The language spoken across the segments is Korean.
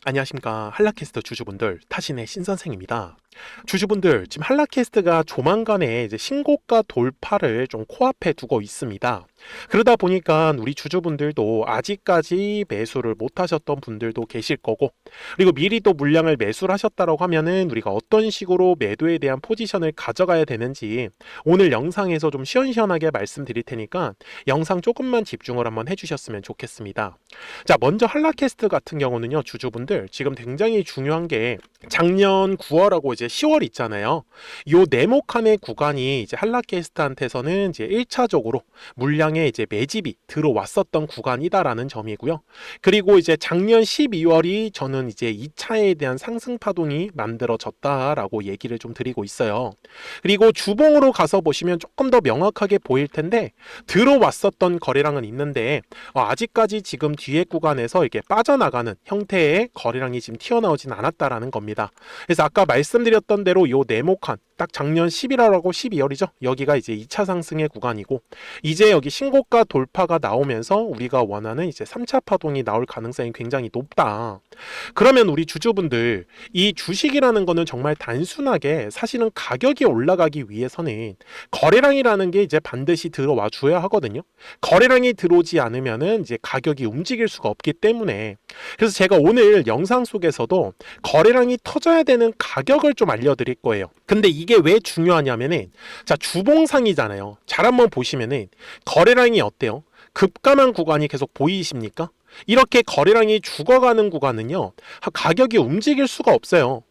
안녕하십니까. 한라캐스터 주주분들, 타신의 신선생입니다. 주주분들, 지금 한라캐스트가 조만간에 이제 신고가 돌파를 좀 코앞에 두고 있습니다. 그러다 보니까 우리 주주분들도 아직까지 매수를 못 하셨던 분들도 계실 거고, 그리고 미리 또 물량을 매수를 하셨다고 하면은 우리가 어떤 식으로 매도에 대한 포지션을 가져가야 되는지 오늘 영상에서 좀 시원시원하게 말씀드릴 테니까 영상 조금만 집중을 한번 해주셨으면 좋겠습니다. 자, 먼저 한라캐스트 같은 경우는요, 주주분들 지금 굉장히 중요한 게 작년 9월하고 이제 10월 있잖아요. 요 네모칸의 구간이 이제 한라캐스트한테서는 이제 1차적으로 물량의 이제 매집이 들어왔었던 구간이다라는 점이고요. 그리고 이제 작년 12월이 저는 이제 2차에 대한 상승 파동이 만들어졌다라고 얘기를 좀 드리고 있어요. 그리고 주봉으로 가서 보시면 조금 더 명확하게 보일 텐데 들어왔었던 거래량은 있는데 아직까지 지금 뒤에 구간에서 이게 빠져나가는 형태의 거래량이 지금 튀어나오진 않았다라는 겁니다. 그래서 아까 말씀드렸던 대로 요 네모칸 딱 작년 11월하고 12월이죠. 여기가 이제 2차 상승의 구간이고 이제 여기 신고가 돌파가 나오면서 우리가 원하는 이제 3차 파동이 나올 가능성이 굉장히 높다. 그러면 우리 주주분들 이 주식이라는 거는 정말 단순하게 사실은 가격이 올라가기 위해서는 거래량이라는 게 이제 반드시 들어와 줘야 하거든요. 거래량이 들어오지 않으면은 이제 가격이 움직일 수가 없기 때문에 그래서 제가 오늘 영상 속에서도 거래량이 터져야 되는 가격을 좀 알려드릴 거예요. 근데 이게 왜 중요하냐면은 자, 주봉상이잖아요. 잘 한번 보시면은 거래량이 어때요? 급감한 구간이 계속 보이십니까? 이렇게 거래량이 죽어가는 구간은요, 가격이 움직일 수가 없어요.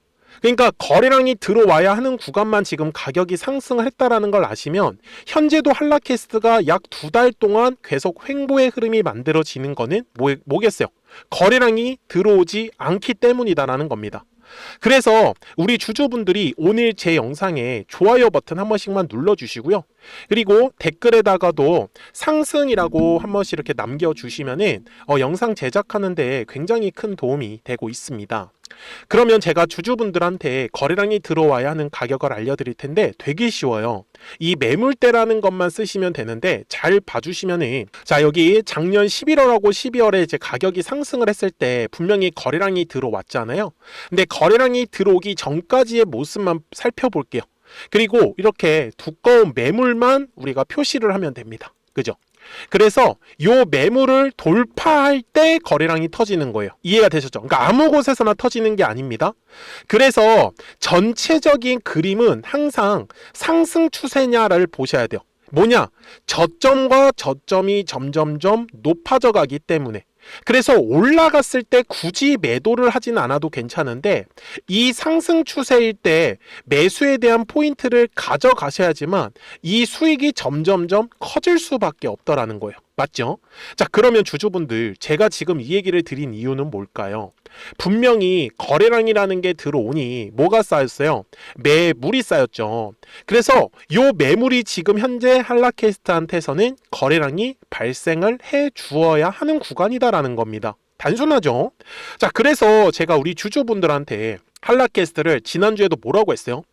그러니까 거래량이 들어와야 하는 구간만 지금 가격이 상승을 했다라는 걸 아시면 현재도 한라캐스트가 약 2달 동안 계속 횡보의 흐름이 만들어지는 거는 뭐겠어요? 거래량이 들어오지 않기 때문이다라는 겁니다. 그래서 우리 주주분들이 오늘 제 영상에 좋아요 버튼 한 번씩만 눌러주시고요. 그리고 댓글에다가도 상승이라고 한 번씩 이렇게 남겨주시면은 영상 제작하는데 굉장히 큰 도움이 되고 있습니다. 그러면 제가 주주분들한테 거래량이 들어와야 하는 가격을 알려드릴 텐데 되게 쉬워요. 이 매물대라는 것만 쓰시면 되는데 잘 봐주시면은 자, 여기 작년 11월하고 12월에 이제 가격이 상승을 했을 때 분명히 거래량이 들어왔잖아요. 근데 거래량이 들어오기 전까지의 모습만 살펴볼게요. 그리고 이렇게 두꺼운 매물만 우리가 표시를 하면 됩니다. 그죠? 그래서 요 매물을 돌파할 때 거래량이 터지는 거예요. 이해가 되셨죠? 그러니까 아무 곳에서나 터지는 게 아닙니다. 그래서 전체적인 그림은 항상 상승 추세냐를 보셔야 돼요. 뭐냐? 저점과 저점이 점점점 높아져 가기 때문에 그래서 올라갔을 때 굳이 매도를 하진 않아도 괜찮은데 이 상승 추세일 때 매수에 대한 포인트를 가져가셔야지만 이 수익이 점점점 커질 수밖에 없더라는 거예요. 맞죠? 자, 그러면 주주분들 제가 지금 이 얘기를 드린 이유는 뭘까요? 분명히 거래량이라는 게 들어오니 뭐가 쌓였어요? 매물이 쌓였죠. 그래서 요 매물이 지금 현재 한라캐스트한테서는 거래량이 발생을 해 주어야 하는 구간이다라는 겁니다. 단순하죠? 자, 그래서 제가 우리 주주분들한테 한라캐스트를 지난주에도 뭐라고 했어요?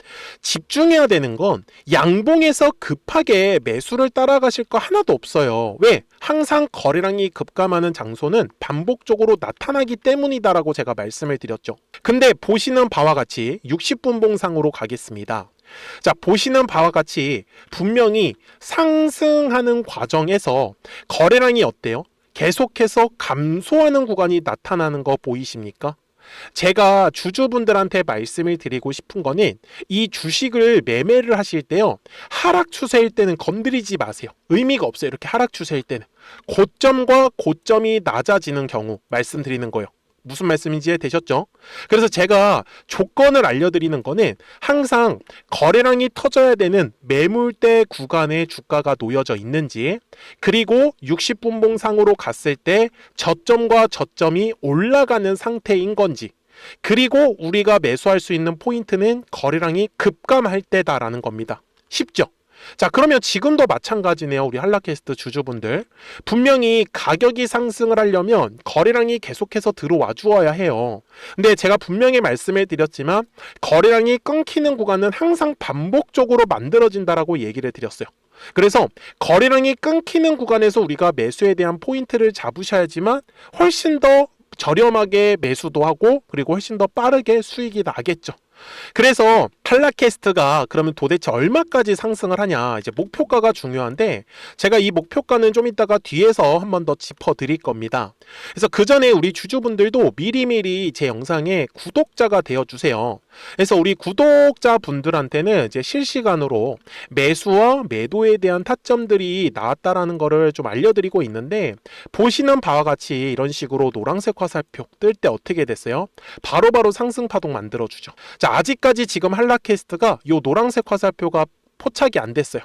집중해야 되는 건 양봉에서 급하게 매수를 따라가실 거 하나도 없어요. 왜? 항상 거래량이 급감하는 장소는 반복적으로 나타나기 때문이다라고 제가 말씀을 드렸죠. 근데 보시는 바와 같이 60분 봉상으로 가겠습니다. 자, 보시는 바와 같이 분명히 상승하는 과정에서 거래량이 어때요? 계속해서 감소하는 구간이 나타나는 거 보이십니까? 제가 주주분들한테 말씀을 드리고 싶은 거는 이 주식을 매매를 하실 때요, 하락 추세일 때는 건드리지 마세요. 의미가 없어요. 이렇게 하락 추세일 때는 고점과 고점이 낮아지는 경우 말씀드리는 거예요. 무슨 말씀인지 되셨죠? 그래서 제가 조건을 알려드리는 거는 항상 거래량이 터져야 되는 매물대 구간에 주가가 놓여져 있는지, 그리고 60분 봉상으로 갔을 때 저점과 저점이 올라가는 상태인 건지, 그리고 우리가 매수할 수 있는 포인트는 거래량이 급감할 때다라는 겁니다. 쉽죠? 자, 그러면 지금도 마찬가지네요. 우리 한라캐스트 주주분들 분명히 가격이 상승을 하려면 거래량이 계속해서 들어와 주어야 해요. 근데 제가 분명히 말씀을 드렸지만 거래량이 끊기는 구간은 항상 반복적으로 만들어진다라고 얘기를 드렸어요. 그래서 거래량이 끊기는 구간에서 우리가 매수에 대한 포인트를 잡으셔야지만 훨씬 더 저렴하게 매수도 하고 그리고 훨씬 더 빠르게 수익이 나겠죠. 그래서 한라캐스트가 그러면 도대체 얼마까지 상승을 하냐, 이제 목표가가 중요한데 제가 이 목표가는 좀 이따가 뒤에서 한 번 더 짚어 드릴 겁니다. 그래서 그 전에 우리 주주분들도 미리미리 제 영상에 구독자가 되어 주세요. 그래서 우리 구독자분들한테는 이제 실시간으로 매수와 매도에 대한 타점들이 나왔다라는 거를 좀 알려드리고 있는데, 보시는 바와 같이 이런 식으로 노란색 화살표 뜰 때 어떻게 됐어요? 바로바로 상승 파동 만들어 주죠. 자, 아직까지 지금 한라캐스트가 요 노란색 화살표가 포착이 안 됐어요.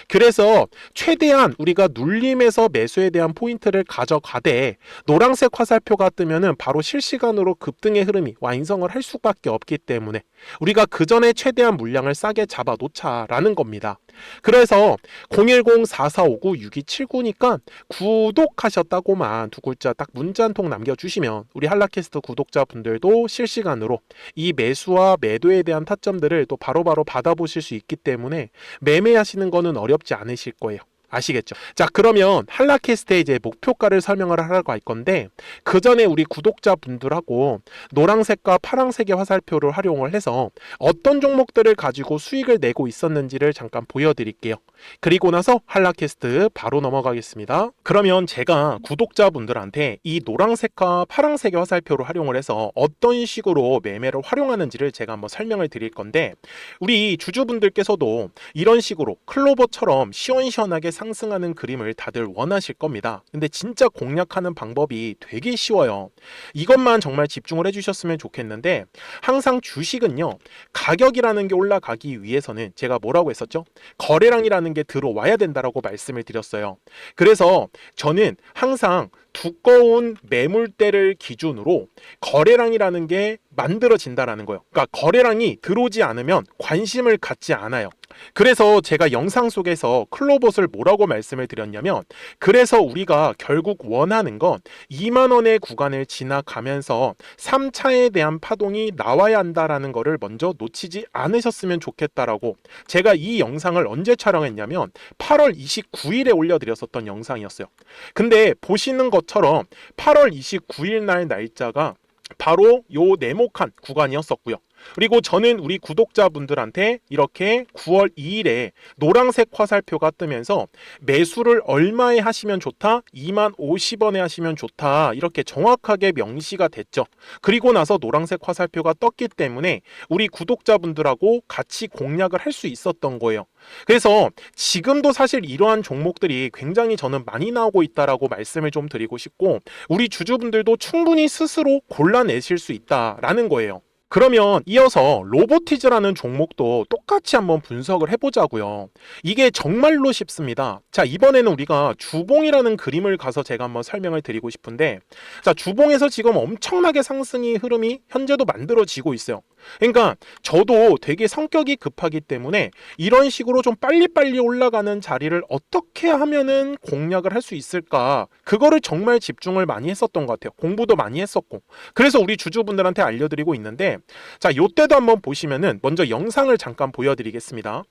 그래서 최대한 우리가 눌림에서 매수에 대한 포인트를 가져가되 노란색 화살표가 뜨면은 바로 실시간으로 급등의 흐름이 완성을 할 수밖에 없기 때문에 우리가 그 전에 최대한 물량을 싸게 잡아 놓자라는 겁니다. 그래서 010-4459-6279니까 구독하셨다고만 두 글자 딱 문자 한 통 남겨주시면 우리 한라캐스트 구독자분들도 실시간으로 이 매수와 매도에 대한 타점들을 또 바로바로 받아보실 수 있기 때문에 매매하시는 거는 어렵지 않으실 거예요. 아시겠죠? 자, 그러면 한라캐스트의 이제 목표가를 설명을 하려고 할 건데, 그 전에 우리 구독자분들하고 노란색과 파란색의 화살표를 활용을 해서 어떤 종목들을 가지고 수익을 내고 있었는지를 잠깐 보여드릴게요. 그리고 나서 한라캐스트 바로 넘어가겠습니다. 그러면 제가 구독자분들한테 이 노란색과 파란색의 화살표를 활용을 해서 어떤 식으로 매매를 활용하는지를 제가 한번 설명을 드릴 건데, 우리 주주분들께서도 이런 식으로 클로버처럼 시원시원하게 상승하는 그림을 다들 원하실 겁니다. 근데 진짜 공략하는 방법이 되게 쉬워요. 이것만 정말 집중을 해주셨으면 좋겠는데, 항상 주식은요, 가격이라는 게 올라가기 위해서는 제가 뭐라고 했었죠? 거래량이라는 게 들어와야 된다라고 말씀을 드렸어요. 그래서 저는 항상 두꺼운 매물대를 기준으로 거래량이라는 게 만들어진다라는 거예요. 그러니까 거래량이 들어오지 않으면 관심을 갖지 않아요. 그래서 제가 영상 속에서 클로봇을 뭐라고 말씀을 드렸냐면, 그래서 우리가 결국 원하는 건 2만 원의 구간을 지나가면서 3차에 대한 파동이 나와야 한다라는 거를 먼저 놓치지 않으셨으면 좋겠다라고 제가 이 영상을 언제 촬영했냐면 8월 29일에 올려드렸었던 영상이었어요. 근데 보시는 것처럼 8월 29일 날 날짜가 바로 요 네모칸 구간이었었고요. 그리고 저는 우리 구독자분들한테 이렇게 9월 2일에 노란색 화살표가 뜨면서 매수를 얼마에 하시면 좋다? 2만 50원에 하시면 좋다. 이렇게 정확하게 명시가 됐죠. 그리고 나서 노란색 화살표가 떴기 때문에 우리 구독자분들하고 같이 공략을 할 수 있었던 거예요. 그래서 지금도 사실 이러한 종목들이 굉장히 저는 많이 나오고 있다라고 말씀을 좀 드리고 싶고, 우리 주주분들도 충분히 스스로 골라내실 수 있다라는 거예요. 그러면 이어서 로보티즈라는 종목도 똑같이 한번 분석을 해보자고요. 이게 정말로 쉽습니다. 자, 이번에는 우리가 주봉이라는 그림을 가서 제가 한번 설명을 드리고 싶은데, 자, 주봉에서 지금 엄청나게 상승의 흐름이 현재도 만들어지고 있어요. 그러니까 저도 되게 성격이 급하기 때문에 이런 식으로 좀 빨리빨리 올라가는 자리를 어떻게 하면은 공략을 할 수 있을까, 그거를 정말 집중을 많이 했었던 것 같아요. 공부도 많이 했었고. 그래서 우리 주주분들한테 알려드리고 있는데, 자, 요때도 한번 보시면은 먼저 영상을 잠깐 보여드리겠습니다.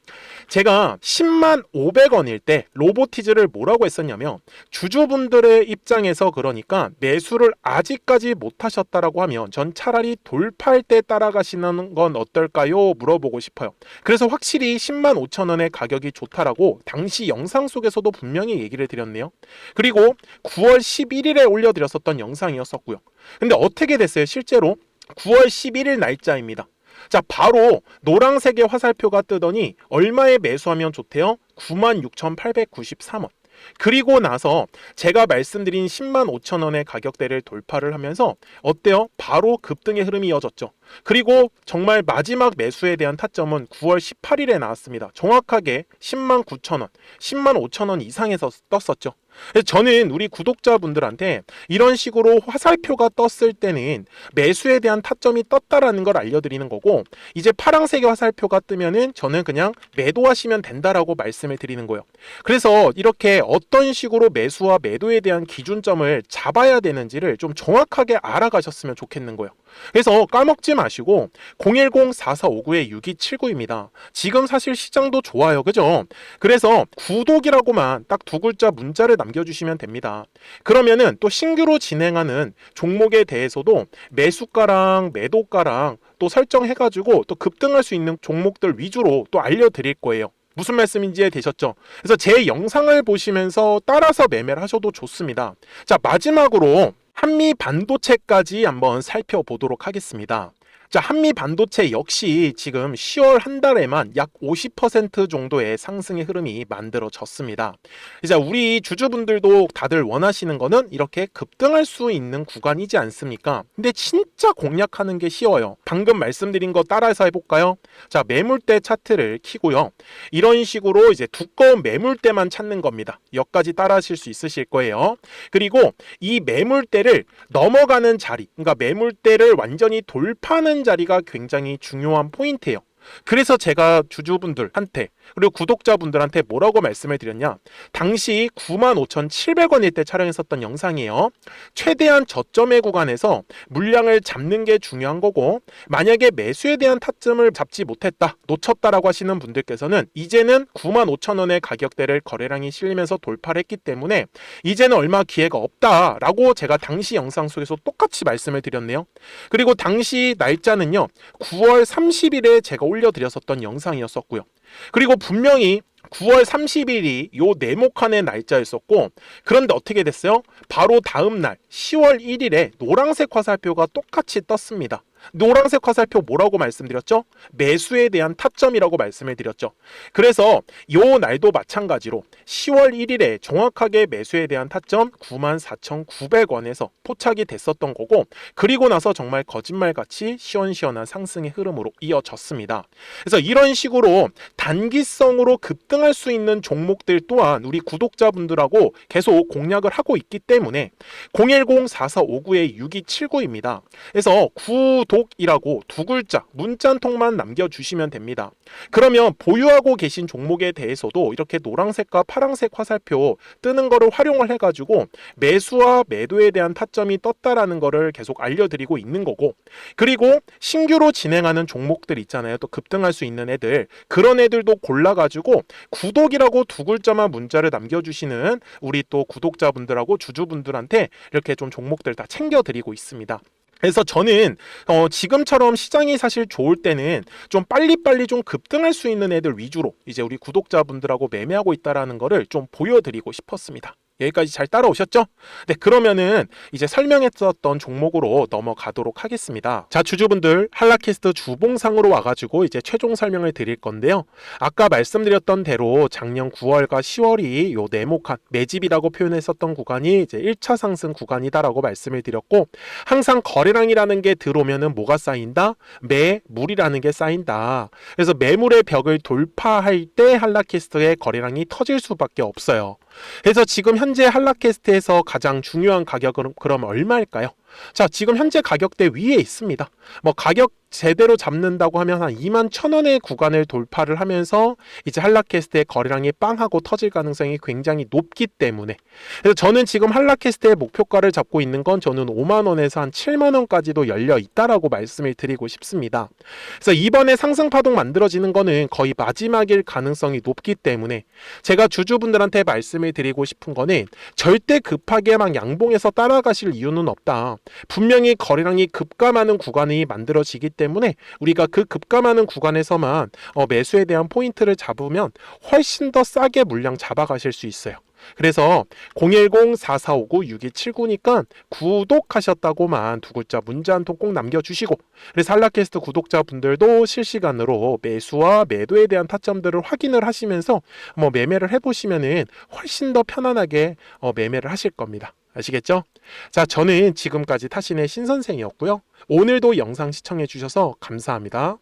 제가 10만 500원일 때 로보티즈를 뭐라고 했었냐면, 주주분들의 입장에서 그러니까 매수를 아직까지 못 하셨다라고 하면 전 차라리 돌파할 때 따라가시는 건 어떨까요? 물어보고 싶어요. 그래서 확실히 10만 5천 원의 가격이 좋다라고 당시 영상 속에서도 분명히 얘기를 드렸네요. 그리고 9월 11일에 올려드렸었던 영상이었었고요. 근데 어떻게 됐어요? 실제로 9월 11일 날짜입니다. 자, 바로 노란색의 화살표가 뜨더니 얼마에 매수하면 좋대요? 96,893원. 그리고 나서 제가 말씀드린 10만 5천 원의 가격대를 돌파를 하면서 어때요? 바로 급등의 흐름이 이어졌죠. 그리고 정말 마지막 매수에 대한 타점은 9월 18일에 나왔습니다. 정확하게 10만 9천 원, 10만 5천 원 이상에서 떴었죠. 저는 우리 구독자분들한테 이런 식으로 화살표가 떴을 때는 매수에 대한 타점이 떴다라는 걸 알려드리는 거고, 이제 파란색의 화살표가 뜨면은 저는 그냥 매도하시면 된다라고 말씀을 드리는 거예요. 그래서 이렇게 어떤 식으로 매수와 매도에 대한 기준점을 잡아야 되는지를 좀 정확하게 알아가셨으면 좋겠는 거예요. 그래서 까먹지 마시고 010-4459-6279입니다. 지금 사실 시장도 좋아요. 그죠? 그래서 구독이라고만 딱 두 글자 문자를 남겨주시면 됩니다. 그러면은 또 신규로 진행하는 종목에 대해서도 매수가랑 매도가랑 또 설정해가지고 또 급등할 수 있는 종목들 위주로 또 알려드릴 거예요. 무슨 말씀인지 되셨죠? 그래서 제 영상을 보시면서 따라서 매매를 하셔도 좋습니다. 자, 마지막으로 한미 반도체까지 한번 살펴보도록 하겠습니다. 자, 한미 반도체 역시 지금 10월 한 달에만 약 50% 정도의 상승의 흐름이 만들어졌습니다. 이제 우리 주주분들도 다들 원하시는 거는 이렇게 급등할 수 있는 구간이지 않습니까? 근데 진짜 공략하는 게 쉬워요. 방금 말씀드린 거 따라서 해볼까요? 자, 매물대 차트를 켜고요. 이런 식으로 이제 두꺼운 매물대만 찾는 겁니다. 여기까지 따라 하실 수 있으실 거예요. 그리고 이 매물대를 넘어가는 자리, 그러니까 매물대를 완전히 돌파하는 자리가 굉장히 중요한 포인트예요. 그래서 제가 주주분들한테 그리고 구독자분들한테 뭐라고 말씀을 드렸냐, 당시 95,700원일 때 촬영했었던 영상이에요. 최대한 저점의 구간에서 물량을 잡는 게 중요한 거고, 만약에 매수에 대한 타점을 잡지 못했다, 놓쳤다라고 하시는 분들께서는 이제는 95,000원의 가격대를 거래량이 실리면서 돌파를 했기 때문에 이제는 얼마 기회가 없다라고 제가 당시 영상 속에서 똑같이 말씀을 드렸네요. 그리고 당시 날짜는요, 9월 30일에 제가 올려드렸었던 영상이었었고요. 그리고 분명히 9월 30일이 요 네모칸의 날짜였었고, 그런데 어떻게 됐어요? 바로 다음 날 10월 1일에 노란색 화살표가 똑같이 떴습니다. 노란색 화살표 뭐라고 말씀드렸죠? 매수에 대한 타점이라고 말씀을 드렸죠. 그래서 요 날도 마찬가지로 10월 1일에 정확하게 매수에 대한 타점 94,900원에서 포착이 됐었던 거고, 그리고 나서 정말 거짓말같이 시원시원한 상승의 흐름으로 이어졌습니다. 그래서 이런 식으로 단기성으로 급등할 수 있는 종목들 또한 우리 구독자분들하고 계속 공략을 하고 있기 때문에 010-4459-6279입니다. 그래서 구독이라고 두 글자 문자 한 통만 남겨주시면 됩니다. 그러면 보유하고 계신 종목에 대해서도 이렇게 노란색과 파란색 화살표 뜨는 거를 활용을 해가지고 매수와 매도에 대한 타점이 떴다라는 거를 계속 알려드리고 있는 거고, 그리고 신규로 진행하는 종목들 있잖아요. 또 급등할 수 있는 애들, 그런 애들도 골라가지고 구독이라고 두 글자만 문자를 남겨주시는 우리 또 구독자분들하고 주주분들한테 이렇게 좀 종목들 다 챙겨드리고 있습니다. 그래서 저는 지금처럼 시장이 사실 좋을 때는 좀 빨리빨리 좀 급등할 수 있는 애들 위주로 이제 우리 구독자분들하고 매매하고 있다라는 거를 좀 보여드리고 싶었습니다. 여기까지 잘 따라오셨죠? 네, 그러면은 이제 설명했었던 종목으로 넘어가도록 하겠습니다. 자, 주주분들, 한라캐스트 주봉상으로 와가지고 이제 최종 설명을 드릴 건데요. 아까 말씀드렸던 대로 작년 9월과 10월이 요 네모칸 매집이라고 표현했었던 구간이 이제 1차 상승 구간이다라고 말씀을 드렸고, 항상 거래량이라는 게 들어오면은 뭐가 쌓인다? 매물이라는 게 쌓인다. 그래서 매물의 벽을 돌파할 때 한라캐스트의 거래량이 터질 수밖에 없어요. 그래서 지금 현재 한라캐스트에서 가장 중요한 가격은 그럼 얼마일까요? 자, 지금 현재 가격대 위에 있습니다. 뭐 가격 제대로 잡는다고 하면 한 21,000원의 구간을 돌파를 하면서 이제 한라캐스트의 거래량이 빵 하고 터질 가능성이 굉장히 높기 때문에, 그래서 저는 지금 한라캐스트의 목표가를 잡고 있는 건 저는 5만원에서 한 7만원까지도 열려 있다라고 말씀을 드리고 싶습니다. 그래서 이번에 상승 파동 만들어지는 거는 거의 마지막일 가능성이 높기 때문에 제가 주주분들한테 말씀을 드리고 싶은 거는 절대 급하게 막 양봉해서 따라가실 이유는 없다. 분명히 거래량이 급감하는 구간이 만들어지기 때문에 우리가 그 급감하는 구간에서만 매수에 대한 포인트를 잡으면 훨씬 더 싸게 물량 잡아가실 수 있어요. 그래서 010-4459-6279니까 구독하셨다고만 두 글자 문자 한 통 꼭 남겨주시고, 그래서 한라캐스트 구독자분들도 실시간으로 매수와 매도에 대한 타점들을 확인을 하시면서 매매를 해보시면은 훨씬 더 편안하게 매매를 하실 겁니다. 아시겠죠? 자, 저는 지금까지 타신의 신선생이었고요. 오늘도 영상 시청해 주셔서 감사합니다.